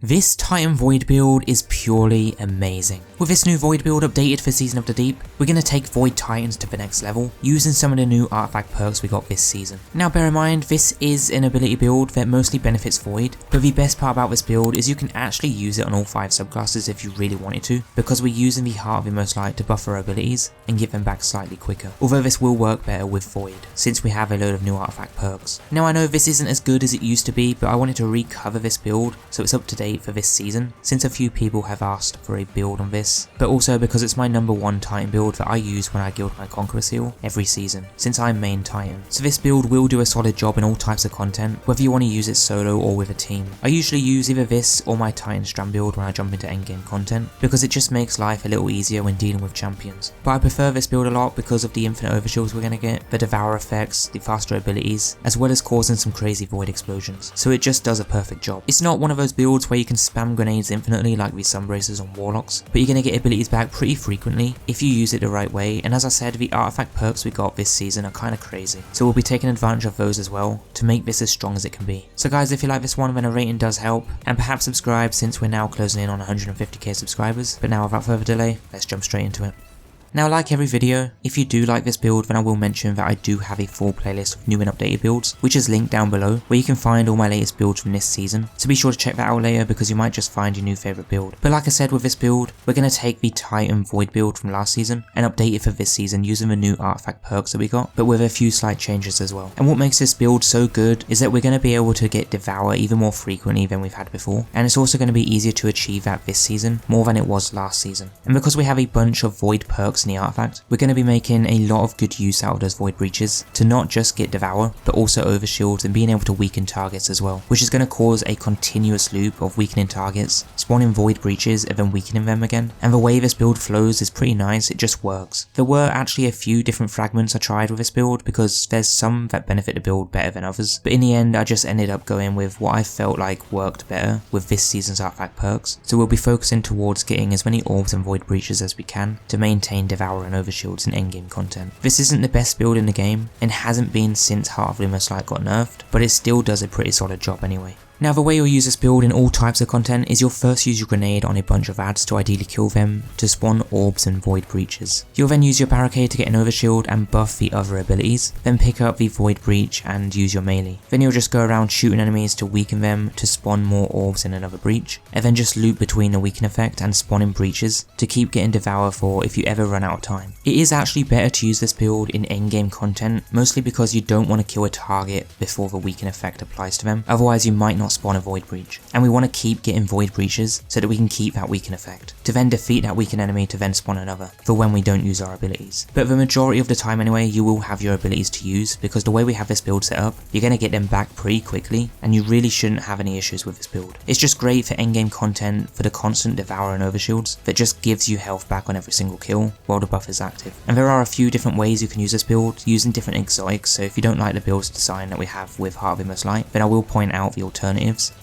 This Titan Void build is purely amazing. With this new Void build updated for Season of the Deep, we're going to take Void Titans to the next level, using some of the new artifact perks we got this season. Now bear in mind, this is an ability build that mostly benefits Void, but the best part about this build is you can actually use it on all 5 subclasses if you really wanted to, because we're using the Heart of Inmost Light to buff our abilities and give them back slightly quicker, although this will work better with Void, since we have a load of new artifact perks. Now I know this isn't as good as it used to be, but I wanted to recover this build so it's up to date for this season, since a few people have asked for a build on this, but also because it's my number 1 Titan build that I use when I guild my Conqueror seal every season, since I'm main Titan. So this build will do a solid job in all types of content, whether you want to use it solo or with a team. I usually use either this or my Titan Strand build when I jump into endgame content, because it just makes life a little easier when dealing with champions. But I prefer this build a lot because of the infinite overshields we're going to get, the devour effects, the faster abilities, as well as causing some crazy void explosions, so it just does a perfect job. It's not one of those builds where you can spam grenades infinitely like these sunbracers on warlocks, but you're going to get abilities back pretty frequently if you use it the right way, and as I said, the artifact perks we got this season are kind of crazy, so we'll be taking advantage of those as well to make this as strong as it can be. So guys, if you like this one, then a rating does help, and perhaps subscribe since we're now closing in on 150k subscribers. But now without further delay, let's jump straight into it. Now, like every video, if you do like this build, then I will mention that I do have a full playlist of new and updated builds, which is linked down below, where you can find all my latest builds from this season, so be sure to check that out later because you might just find your new favourite build. But like I said, with this build, we're going to take the Titan Void build from last season and update it for this season using the new artifact perks that we got, but with a few slight changes as well. And what makes this build so good is that we're going to be able to get devour even more frequently than we've had before, and it's also going to be easier to achieve that this season more than it was last season. And because we have a bunch of void perks in the artifact, we're going to be making a lot of good use out of those void breaches to not just get devour, but also overshield and being able to weaken targets as well, which is going to cause a continuous loop of weakening targets, spawning void breaches and then weakening them again. And the way this build flows is pretty nice, it just works. There were actually a few different fragments I tried with this build because there's some that benefit the build better than others, but in the end I just ended up going with what I felt like worked better with this season's artifact perks. So we'll be focusing towards getting as many orbs and void breaches as we can to maintain devour and overshield and endgame content. This isn't the best build in the game and hasn't been since Heart of Inmost Light got nerfed, but it still does a pretty solid job anyway. Now the way you'll use this build in all types of content is you'll first use your grenade on a bunch of ads to ideally kill them to spawn orbs and void breaches. You'll then use your barricade to get an overshield and buff the other abilities, then pick up the void breach and use your melee. Then you'll just go around shooting enemies to weaken them to spawn more orbs in another breach, and then just loop between the weaken effect and spawning breaches to keep getting devour for if you ever run out of time. It is actually better to use this build in endgame content, mostly because you don't want to kill a target before the weaken effect applies to them, otherwise you might not spawn a void breach, and we want to keep getting void breaches so that we can keep that weaken effect, to then defeat that weaken enemy to then spawn another, for when we don't use our abilities. But the majority of the time anyway, you will have your abilities to use, because the way we have this build set up, you're going to get them back pretty quickly, and you really shouldn't have any issues with this build. It's just great for endgame content for the constant devour and overshields that just gives you health back on every single kill while the buff is active. And there are a few different ways you can use this build, using different exotics, so if you don't like the build's design that we have with Heart of Inmost Light, then I will point out the alternatives,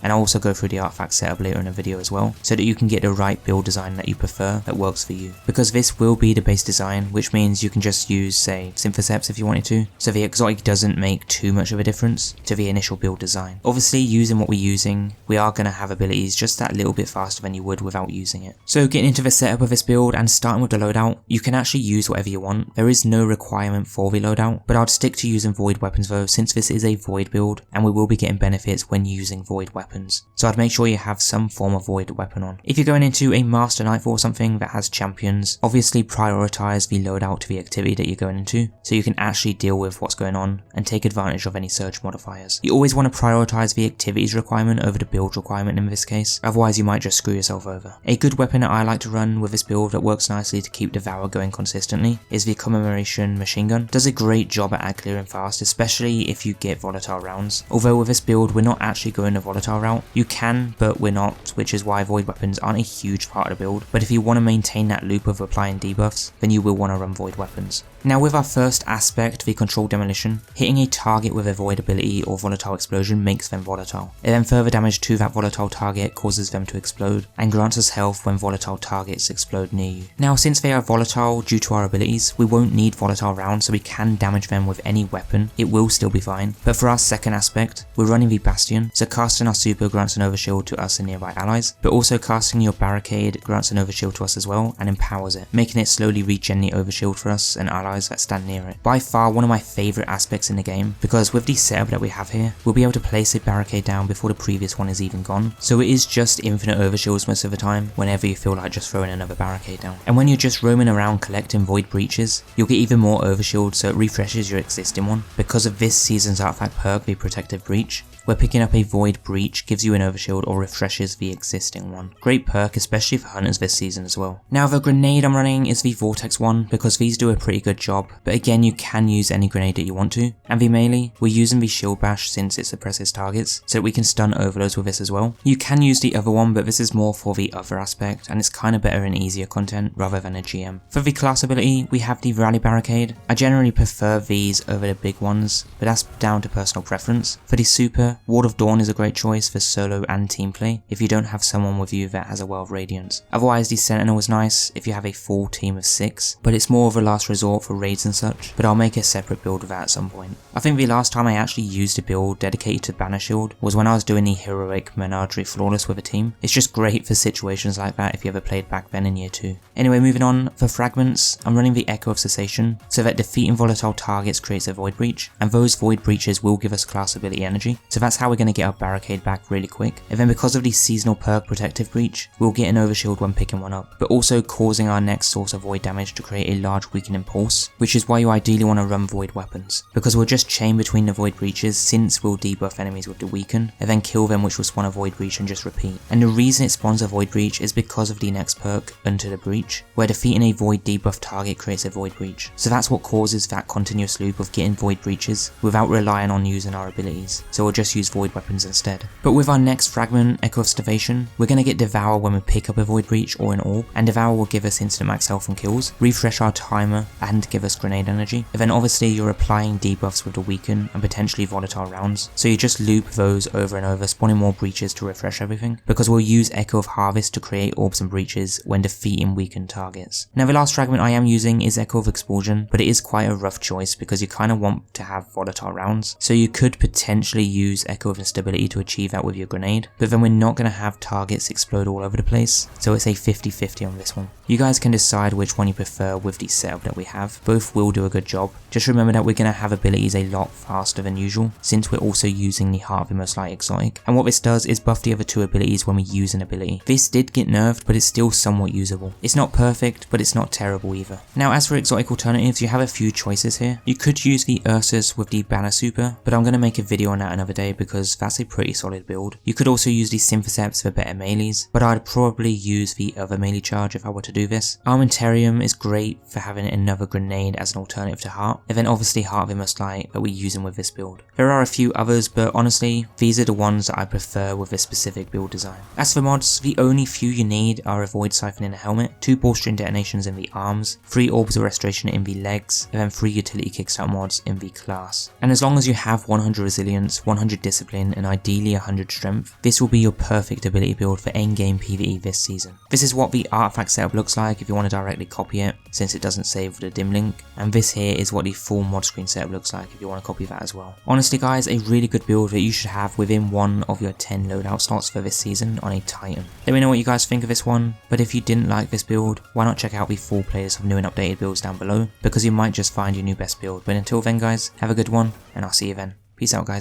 and I'll also go through the artifact setup later in the video as well, so that you can get the right build design that you prefer that works for you. Because this will be the base design, which means you can just use, say, Synthoceps if you wanted to, so the exotic doesn't make too much of a difference to the initial build design. Obviously, using what we're using, we are going to have abilities just that little bit faster than you would without using it. So getting into the setup of this build and starting with the loadout, you can actually use whatever you want. There is no requirement for the loadout, but I'd stick to using void weapons though, since this is a void build and we will be getting benefits when using void weapons. So I'd make sure you have some form of void weapon on. If you're going into a Master Nightfall or something that has champions, obviously prioritize the loadout to the activity that you're going into, so you can actually deal with what's going on and take advantage of any surge modifiers. You always want to prioritize the activities requirement over the build requirement in this case, otherwise you might just screw yourself over. A good weapon that I like to run with this build that works nicely to keep devour going consistently is the Commemoration machine gun. Does a great job at clearing fast, especially if you get volatile rounds. Although with this build we're not actually going the volatile route, you can, but we're not, which is why void weapons aren't a huge part of the build, but if you want to maintain that loop of applying debuffs, then you will want to run void weapons. Now with our first aspect, the controlled demolition, hitting a target with a void ability or volatile explosion makes them volatile. It then further damage to that volatile target causes them to explode, and grants us health when volatile targets explode near you. Now since they are volatile due to our abilities, we won't need volatile rounds so we can damage them with any weapon, it will still be fine. But for our second aspect, we're running the Bastion, so casting our super grants an overshield to us and nearby allies, but also casting your barricade grants an overshield to us as well and empowers it, making it slowly regen the overshield for us and allies that stand near it. By far one of my favourite aspects in the game, because with the setup that we have here, we'll be able to place a barricade down before the previous one is even gone, so it is just infinite overshields most of the time whenever you feel like just throwing another barricade down. And when you're just roaming around collecting void breaches, you'll get even more overshield, so it refreshes your existing one. Because of this season's artifact perk, the Protective Breach, where picking up a void breach gives you an overshield or refreshes the existing one. Great perk, especially for hunters this season as well. Now the grenade I'm running is the Vortex one, because these do a pretty good job, but again you can use any grenade that you want to. And the melee, we're using the shield bash since it suppresses targets, so we can stun overloads with this as well. You can use the other one, but this is more for the other aspect, and it's kinda better in easier content rather than a GM. For the class ability, we have the Rally Barricade. I generally prefer these over the big ones, but that's down to personal preference. For the super, Ward of Dawn is a great choice for solo and team play if you don't have someone with you that has a well of Radiance. Otherwise the Sentinel is nice if you have a full team of 6, but it's more of a last resort for raids and such, but I'll make a separate build of that at some point. I think the last time I actually used a build dedicated to Banner Shield was when I was doing the Heroic Menagerie Flawless with a team. It's just great for situations like that if you ever played back then in year 2. Anyway, moving on, for fragments, I'm running the Echo of Cessation, so that defeating volatile targets creates a void breach, and those void breaches will give us class ability energy, so that's how we're going to get our barricade back really quick. And then because of the seasonal perk Protective Breach, we'll get an overshield when picking one up, but also causing our next source of void damage to create a large weakening pulse, which is why you ideally want to run void weapons, because we'll just chain between the void breaches since we'll debuff enemies with the weaken, and then kill them, which will spawn a void breach and just repeat. And the reason it spawns a void breach is because of the next perk, Unto the Breach, where defeating a void debuff target creates a void breach. So that's what causes that continuous loop of getting void breaches without relying on using our abilities, so we'll just use void weapons instead. But with our next fragment, Echo of Starvation, we're going to get Devour when we pick up a void breach or an orb, and Devour will give us instant max health and kills, refresh our timer, and give us grenade energy. And then obviously you're applying debuffs with the weaken and potentially volatile rounds, so you just loop those over and over, spawning more breaches to refresh everything, because we'll use Echo of Harvest to create orbs and breaches when defeating weakened targets. Now the last fragment I am using is Echo of Expulsion, but it is quite a rough choice because you kind of want to have volatile rounds, so you could potentially use Echo of Instability to achieve that with your grenade, but then we're not going to have targets explode all over the place, so it's a 50-50 on this one. You guys can decide which one you prefer with the setup that we have. Both will do a good job. Just remember that we're going to have abilities a lot faster than usual, since we're also using the Heart of the Most Light exotic, and what this does is buff the other 2 abilities when we use an ability. This did get nerfed, but it's still somewhat usable. It's not perfect, but it's not terrible either. Now as for exotic alternatives, you have a few choices here. You could use the Ursus with the Banner Super, but I'm going to make a video on that another day because that's a pretty solid build. You could also use the Synthoceps for better melees, but I'd probably use the other melee charge if I were to do this. Armantarium is great for having another grenade as an alternative to Heart, and then obviously Heart of the Most Light that we're using with this build. There are a few others, but honestly, these are the ones that I prefer with this specific build design. As for mods, the only few you need are a Void Siphon in the helmet, 2 ballstring detonations in the arms, 3 orbs of restoration in the legs, and then 3 utility kickstart mods in the class. And as long as you have 100 resilience, 100 discipline, and ideally 100 strength, this will be your perfect ability build for endgame PvE this season. This is what the artifact setup looks like if you want to directly copy it, since it doesn't save with the dim link, and this here is what the full mod screen setup looks like if you want to copy that as well. Honestly guys, a really good build that you should have within one of your 10 loadout slots for this season on a Titan. Let me know what you guys think of this one, but if you didn't like this build, why not check out the full playlist of new and updated builds down below, because you might just find your new best build. But until then guys, have a good one, and I'll see you then. Peace out guys.